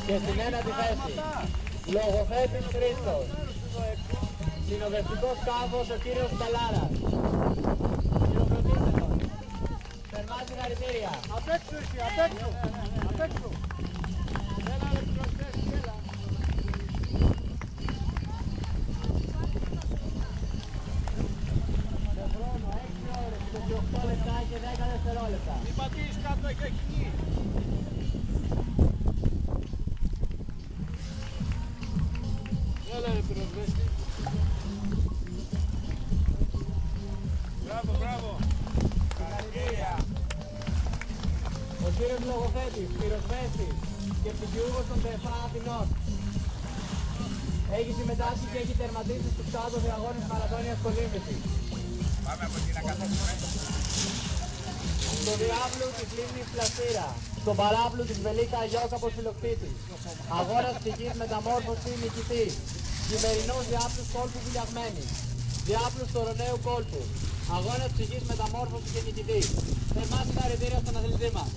Και στην ένατη θέση, λογοθέτης Χρήστος. Συνοδευτικός σκάφος ο κύριος Μπαλάρας. Χειροκροτήστε τον. Θερμά συγχαρητήρια. Απ' έξω εσύ, απ' έξω. Απ' έξω. Έλα ρε πυροσβέστη, έλα. Σε χρόνο 6 ώρες, 28 λεπτά και 10 δευτερόλεπτα. Μην πατήσεις κάτω, έχει αχινή. Έλα ρε πυροσβέστη. Μπράβο, μπράβο. Συγχαρητήρια. Ο κύριος λογοθέτης, πυροσβέστης και πτυχιούχος των ΤΕΦΑ Αθηνών. Έχει συμμετάσχει και έχει τερματίσει στους κάτω αγώνες Μαραθώνιας Κολύμβησης. Πάμε από εκεί να καθίσουμε. Στο διάβλου της λίμνης Πλαστήρα, στον παράπλου της Βελίκα Αγιώκαπος Φιλοκτήτης, αγώνας ψυχής μεταμόρφωση νικητής, χειμερινός διάπλους κόλπου Βουλιαγμένης, διάπλους Τωροναίου κόλπου, αγώνας ψυχής μεταμόρφωση και νικητής. Θερμά συγχαρητήρια στον αθλητή μας.